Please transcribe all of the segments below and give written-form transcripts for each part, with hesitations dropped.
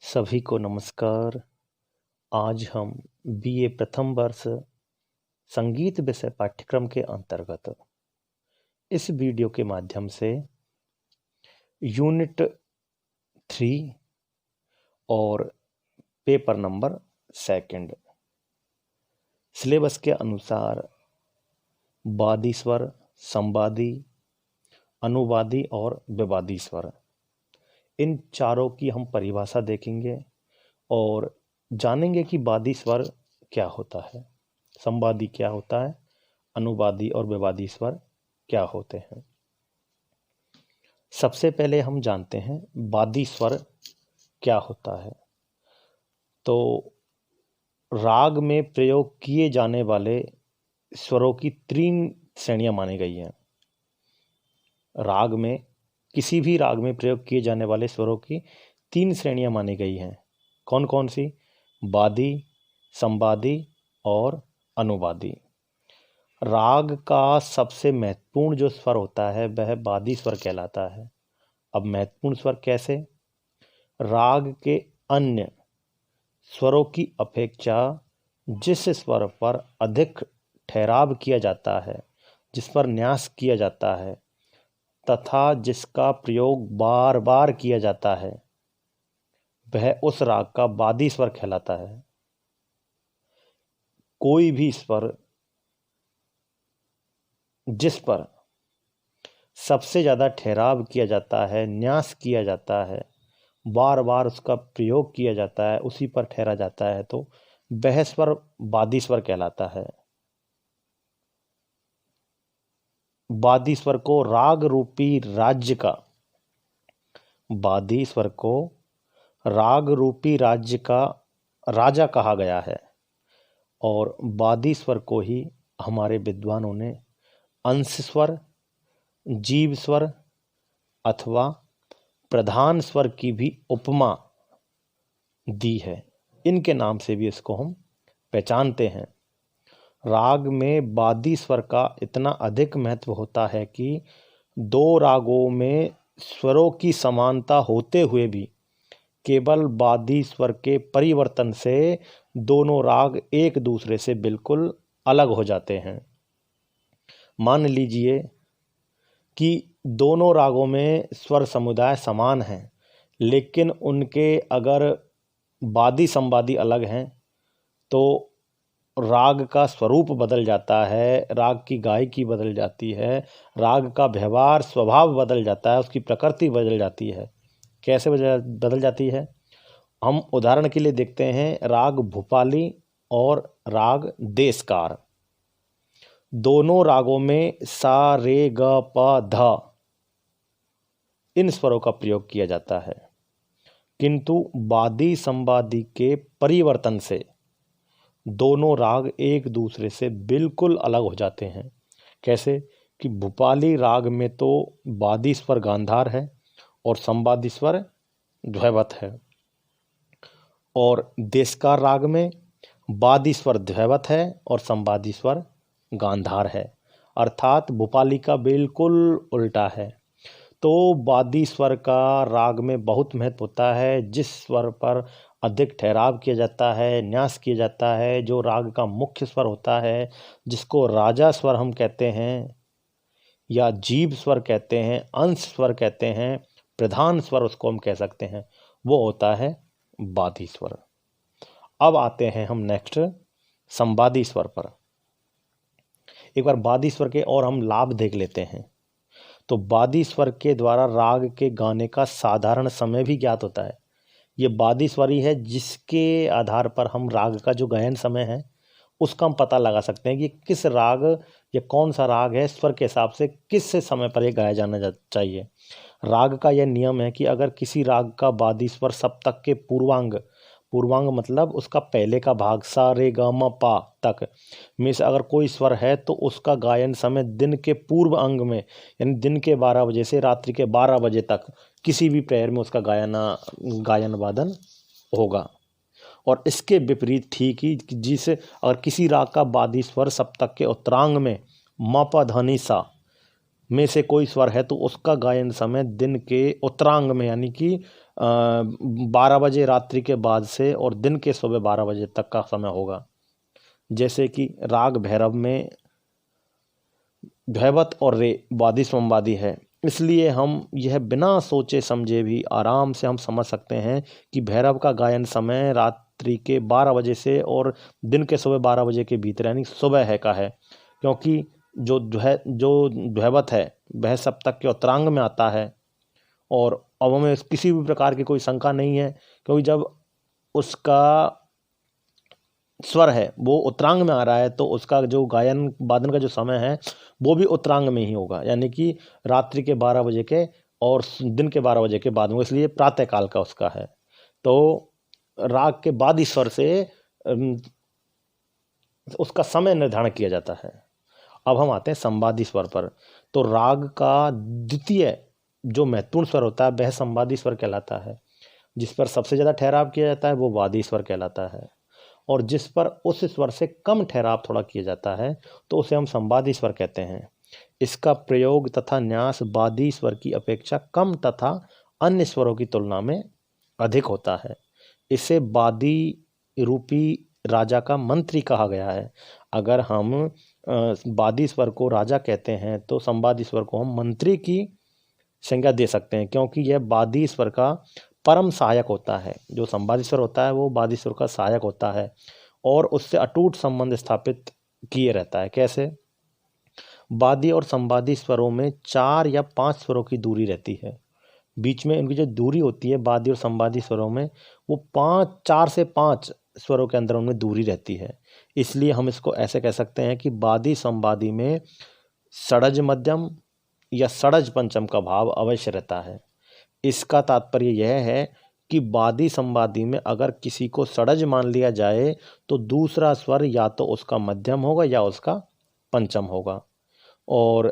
सभी को नमस्कार। आज हम बीए प्रथम वर्ष संगीत विषय पाठ्यक्रम के अंतर्गत इस वीडियो के माध्यम से यूनिट 3 और पेपर नंबर 2 सिलेबस के अनुसार वादी स्वर, संवादी, अनुवादी और विवादी स्वर, इन चारों की हम परिभाषा देखेंगे और जानेंगे कि वादी स्वर क्या होता है, संवादी क्या होता है, अनुवादी और विवादी स्वर क्या होते हैं। सबसे पहले हम जानते हैं वादी स्वर क्या होता है। तो राग में प्रयोग किए जाने वाले स्वरों की 3 श्रेणियां मानी गई हैं। राग में, किसी भी राग में प्रयोग किए जाने वाले स्वरों की 3 श्रेणियां मानी गई हैं। कौन कौन सी? वादी, संवादी और अनुवादी। राग का सबसे महत्वपूर्ण जो स्वर होता है वह वादी स्वर कहलाता है। अब महत्वपूर्ण स्वर कैसे? राग के अन्य स्वरों की अपेक्षा जिस स्वर पर अधिक ठहराव किया जाता है, जिस पर न्यास किया जाता है तथा जिसका प्रयोग बार बार किया जाता है, वह उस राग का वादी स्वर कहलाता है। कोई भी स्वर जिस पर सबसे ज़्यादा ठहराव किया जाता है, न्यास किया जाता है, बार बार उसका प्रयोग किया जाता है, उसी पर ठहरा जाता है, तो वह स्वर वादी स्वर कहलाता है। वादी स्वर को राग रूपी राज्य का, वादी स्वर को राग रूपी राज्य का राजा कहा गया है और वादी स्वर को ही हमारे विद्वानों ने अंश स्वर, जीव स्वर अथवा प्रधान स्वर की भी उपमा दी है। इनके नाम से भी इसको हम पहचानते हैं। राग में वादी स्वर का इतना अधिक महत्व होता है कि 2 रागों में स्वरों की समानता होते हुए भी केवल वादी स्वर के परिवर्तन से दोनों राग एक दूसरे से बिल्कुल अलग हो जाते हैं। मान लीजिए कि दोनों रागों में स्वर समुदाय समान हैं, लेकिन उनके अगर वादी संवादी अलग हैं तो राग का स्वरूप बदल जाता है, राग की गायकी बदल जाती है, राग का व्यवहार स्वभाव बदल जाता है, उसकी प्रकृति बदल जाती है। कैसे बदल जाती है? हम उदाहरण के लिए देखते हैं राग भूपाली और राग देशकार। दोनों रागों में सा, रे, ग, प, ध इन स्वरों का प्रयोग किया जाता है, किंतु वादी संवादी के परिवर्तन से दोनों राग एक दूसरे से बिल्कुल अलग हो जाते हैं। कैसे? कि भूपाली राग में तो वादी स्वर गांधार है और संवादी स्वर ध्वैवत है, और देशकार राग में वादी स्वर ध्वैवत है और संवादी स्वर गांधार है, अर्थात भूपाली का बिल्कुल उल्टा है। तो वादी स्वर का राग में बहुत महत्व होता है। जिस स्वर पर अधिक ठहराव किया जाता है, न्यास किया जाता है, जो राग का मुख्य स्वर होता है, जिसको राजा स्वर हम कहते हैं या जीव स्वर कहते हैं, अंश स्वर कहते हैं, प्रधान स्वर उसको हम कह सकते हैं, वो होता है वादी स्वर। अब आते हैं हम नेक्स्ट संवादी स्वर पर। एक बार वादी स्वर के और हम लाभ देख लेते हैं। तो वादी स्वर के द्वारा राग के गाने का साधारण समय भी ज्ञात होता है। ये वादी स्वर ही है जिसके आधार पर हम राग का जो गायन समय है उसका हम पता लगा सकते हैं कि किस राग या कौन सा राग है, स्वर के हिसाब से किस समय पर ये गाया जाना चाहिए। राग का यह नियम है कि अगर किसी राग का वादी स्वर सप्तक के पूर्वांग, पूर्वांग मतलब उसका पहले का भाग सा, रे, ग, म, पा तक में से अगर कोई स्वर है तो उसका गायन समय दिन के पूर्व अंग में, यानी दिन के 12 बजे से रात्रि के 12 बजे तक किसी भी प्रहर में उसका गायन वादन होगा। और इसके विपरीत ठीक ही जिस अगर किसी राग का वादी स्वर सप्तक के उत्तरांग में म, प, ध, नि, सा में से कोई स्वर है तो उसका गायन समय दिन के उत्तरांग में, यानी कि 12 बजे रात्रि के बाद से और दिन के सुबह 12 बजे तक का समय होगा। जैसे कि राग भैरव में दैवत और रे वादी संवादी है, इसलिए हम यह बिना सोचे समझे भी आराम से हम समझ सकते हैं कि भैरव का गायन समय रात्रि के 12 बजे से और दिन के सुबह 12 बजे के भीतर यानी सुबह है का है, क्योंकि जो दैवत है वह सप्तक के उत्तरांग में आता है। और अब हमें किसी भी प्रकार की कोई शंका नहीं है, क्योंकि जब उसका स्वर है वो उत्तरांग में आ रहा है तो उसका जो गायन वादन का जो समय है वो भी उत्तरांग में ही होगा, यानी कि रात्रि के 12 बजे के और दिन के 12 बजे के बाद में, इसलिए प्रातः काल का उसका है। तो राग के वादी स्वर से उसका समय निर्धारण किया जाता है। अब हम आते हैं संवादी स्वर पर। तो राग का द्वितीय जो महत्वपूर्ण स्वर होता है वह संवादी स्वर कहलाता है। जिस पर सबसे ज़्यादा ठहराव किया जाता है वो वादी स्वर कहलाता है, और जिस पर उस स्वर से कम ठहराव थोड़ा किया जाता है तो उसे हम संवादी स्वर कहते हैं। इसका प्रयोग तथा न्यास वादी स्वर की अपेक्षा कम तथा अन्य स्वरों की तुलना में अधिक होता है। इसे वादी रूपी राजा का मंत्री कहा गया है। अगर हम वादी स्वर को राजा कहते हैं तो संवादी स्वर को हम मंत्री की संज्ञा दे सकते हैं, क्योंकि यह वादी स्वर का परम सहायक होता है। जो संवादी स्वर होता है वो वादी स्वर का सहायक होता है और उससे अटूट संबंध स्थापित किए रहता है। कैसे? वादी और संवादी स्वरों में 4 या 5 स्वरों की दूरी रहती है। बीच में उनकी जो दूरी होती है वादी और संवादी स्वरों में वो 4 से 5 स्वरों के अंदर उनमें दूरी रहती है। इसलिए हम इसको ऐसे कह सकते हैं कि वादी संवादी में षडज मध्यम या षडज पंचम का भाव अवश्य रहता है। इसका तात्पर्य यह है कि वादी संवादी में अगर किसी को षडज मान लिया जाए तो दूसरा स्वर या तो उसका मध्यम होगा या उसका पंचम होगा। और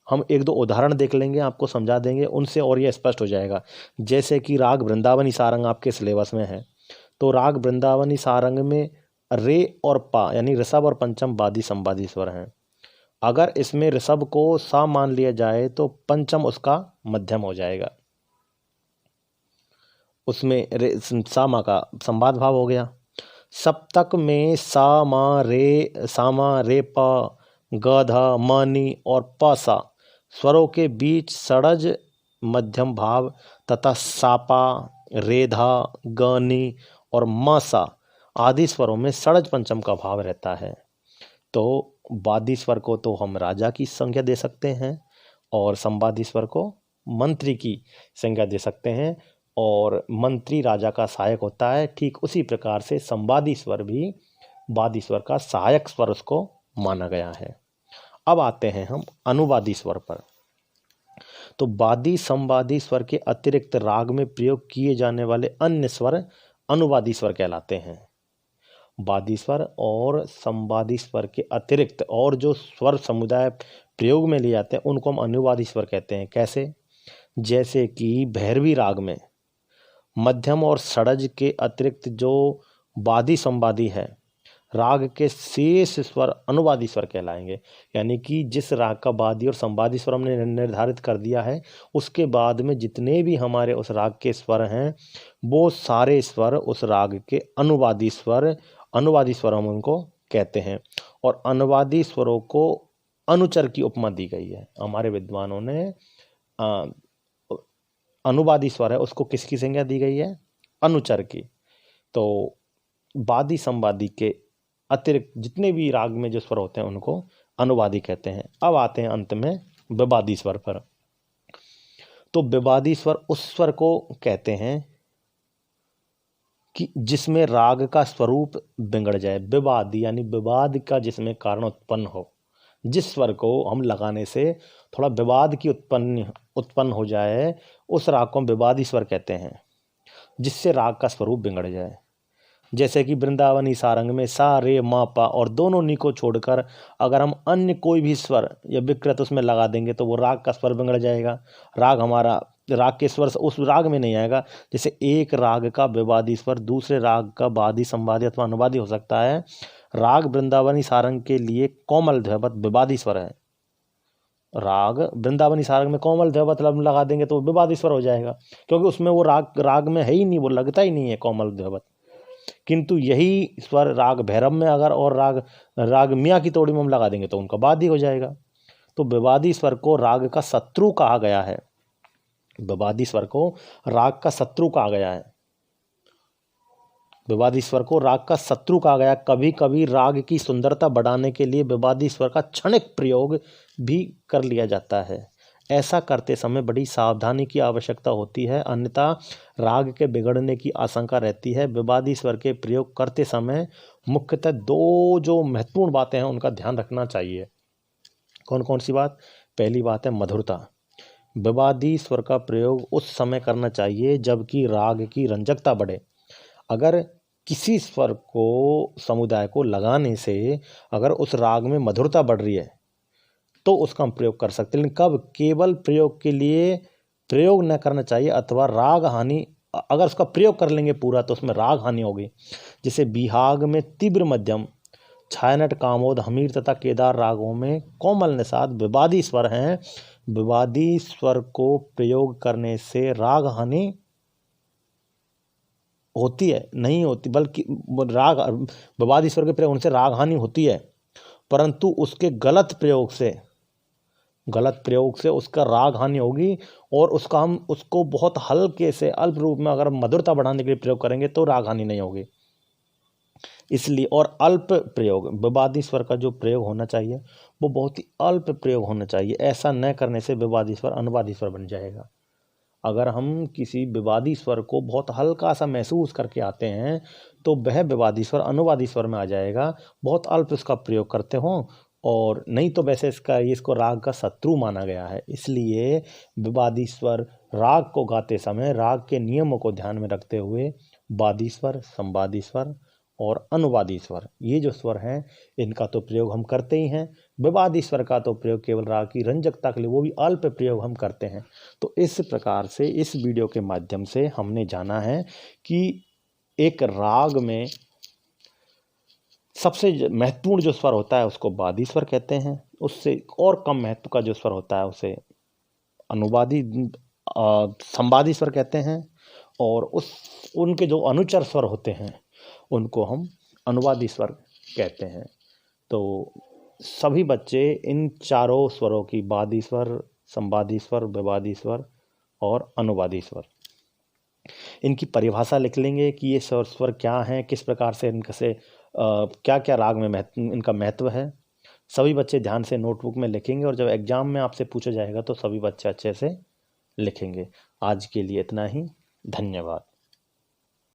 हम 1-2 उदाहरण देख लेंगे, आपको समझा देंगे, उनसे और यह स्पष्ट हो जाएगा। जैसे कि राग वृंदावनी सारंग आपके सिलेबस में है, तो राग वृंदावनी सारंग में रे और पा यानी ऋषभ और पंचम वादी संवादी स्वर हैं। अगर इसमें ऋषभ को सा मान लिया जाए तो पंचम उसका मध्यम हो जाएगा। उसमें सामा का संवाद भाव हो गया। सप्तक में सा मा रे पा ग धा म नी और प सा स्वरों के बीच षडज मध्यम भाव तथा सापा रेधा ग नी और म सा आदि स्वरों में षडज पंचम का भाव रहता है। तो वादी स्वर को तो हम राजा की संज्ञा दे सकते हैं और संवादी स्वर को मंत्री की संज्ञा दे सकते हैं, और मंत्री राजा का सहायक होता है। ठीक उसी प्रकार से संवादी स्वर भी वादी स्वर का सहायक स्वर उसको माना गया है। अब आते हैं हम अनुवादी स्वर पर। तो वादी संवादी स्वर के अतिरिक्त राग में प्रयोग किए जाने वाले अन्य स्वर अनुवादी स्वर कहलाते हैं। वादी स्वर और संवादी स्वर के अतिरिक्त और जो स्वर समुदाय प्रयोग में लिए जाते हैं उनको हम अनुवादी स्वर कहते हैं। कैसे? जैसे कि भैरवी राग में मध्यम और षडज के अतिरिक्त जो वादी संवादी है, राग के शेष स्वर अनुवादी स्वर कहलाएंगे। यानी कि जिस राग का वादी और संवादी स्वर हमने निर्धारित कर दिया है उसके बाद में जितने भी हमारे उस राग के स्वर हैं वो सारे स्वर उस राग के अनुवादी स्वर हम उनको कहते हैं। और अनुवादी स्वरों को अनुचर की उपमा दी गई है। हमारे विद्वानों ने अनुवादी स्वर है उसको किसकी संज्ञा दी गई है? अनुचर की। तो वादी संवादी के अतिरिक्त जितने भी राग में जो स्वर होते हैं उनको अनुवादी कहते हैं। अब आते हैं अंत में विवादी स्वर पर। तो विवादी स्वर उस स्वर को कहते हैं कि जिसमें राग का स्वरूप बिगड़ जाए। विवादी यानी विवाद का जिसमें कारण उत्पन्न हो, जिस स्वर को हम लगाने से थोड़ा विवाद की उत्पन्न हो जाए उस राग को हम विवादी स्वर कहते हैं, जिससे राग का स्वरूप बिगड़ जाए। जैसे कि वृंदावनी सारंग में सा रे मा पा और दोनों नी को छोड़कर अगर हम अन्य कोई भी स्वर या विकृत उसमें लगा देंगे तो वो राग का स्वर बिगड़ जाएगा। राग के स्वर उस राग में नहीं आएगा। जैसे एक राग का विवादी स्वर दूसरे राग का वादी संवादी अथवा अनुवादी हो सकता है। राग वृंदावनी सारंग के लिए कोमल दैवत विवादी स्वर है राग वृंदावनी सारंग में कोमल दैवत लगा देंगे तो विवादी स्वर हो जाएगा, क्योंकि उसमें वो राग में है ही नहीं, वो लगता ही नहीं है कोमल दैवत। किंतु यही स्वर राग भैरव में अगर और राग मियाँ की तोड़ी में हम लगा देंगे तो उनका वादी हो जाएगा। तो विवादी स्वर को राग का शत्रु कहा गया है। विवादी स्वर को राग का शत्रु कहा गया है। विवादी स्वर को राग का शत्रु कहा गया। कभी कभी राग की सुंदरता बढ़ाने के लिए विवादी स्वर का क्षणिक प्रयोग भी कर लिया जाता है। ऐसा करते समय बड़ी सावधानी की आवश्यकता होती है, अन्यथा राग के बिगड़ने की आशंका रहती है। विवादी स्वर के प्रयोग करते समय मुख्यतः दो जो महत्वपूर्ण बातें हैं उनका ध्यान रखना चाहिए। कौन कौन सी बात? पहली बात है मधुरता। विवादी स्वर का प्रयोग उस समय करना चाहिए जबकि राग की रंजकता बढ़े। अगर किसी स्वर को समुदाय को लगाने से अगर उस राग में मधुरता बढ़ रही है तो उसका हम प्रयोग कर सकते हैं, लेकिन कब? केवल प्रयोग के लिए प्रयोग न करना चाहिए, अथवा राग हानि, अगर उसका प्रयोग कर लेंगे पूरा तो उसमें राग हानि होगी। जैसे बिहाग में तीव्र मध्यम, छायानट, कामोद, हमीर तथा केदार रागों में कोमल निषाद विवादी स्वर हैं। विवादी स्वर को प्रयोग करने से राग हानि होती है? नहीं होती, बल्कि राग विवादी स्वर के प्रयोग उनसे राग हानि होती है, परंतु उसके गलत प्रयोग से उसका राग हानि होगी। और उसका हम उसको बहुत हल्के से अल्प रूप में अगर मधुरता बढ़ाने के लिए प्रयोग करेंगे तो राग हानि नहीं होगी। इसलिए और अल्प प्रयोग, विवादी स्वर का जो प्रयोग होना चाहिए वो बहुत ही अल्प प्रयोग होना चाहिए। ऐसा न करने से विवादी स्वर अनुवादी स्वर बन जाएगा। अगर हम किसी विवादी स्वर को बहुत हल्का सा महसूस करके आते हैं तो वह विवादी स्वर अनुवादी स्वर में आ जाएगा, बहुत अल्प उसका प्रयोग करते हों। और नहीं तो वैसे इसको राग का शत्रु माना गया है। इसलिए विवादी स्वर राग को गाते समय राग के नियमों को ध्यान में रखते हुए वादी स्वर, संवादी स्वर और अनुवादी स्वर, ये जो स्वर हैं इनका तो प्रयोग हम करते ही हैं। विवादी स्वर का तो प्रयोग केवल राग की रंजकता के लिए, वो भी अल्प प्रयोग हम करते हैं। तो इस प्रकार से इस वीडियो के माध्यम से हमने जाना है कि एक राग में सबसे महत्वपूर्ण जो स्वर होता है उसको वादी स्वर कहते हैं, उससे और कम महत्व का जो स्वर होता है उसे अनुवादी संवादी स्वर कहते हैं, और उनके जो अनुचर स्वर होते हैं उनको हम अनुवादी स्वर कहते हैं। तो सभी बच्चे इन चारों स्वरों की, वादी स्वर, संवादी स्वर, विवादी स्वर और अनुवादी स्वर, इनकी परिभाषा लिख लेंगे कि ये स्वर क्या हैं, किस प्रकार से इनसे क्या क्या राग में इनका महत्व है। सभी बच्चे ध्यान से नोटबुक में लिखेंगे और जब एग्जाम में आपसे पूछा जाएगा तो सभी बच्चे अच्छे से लिखेंगे। आज के लिए इतना ही, धन्यवाद।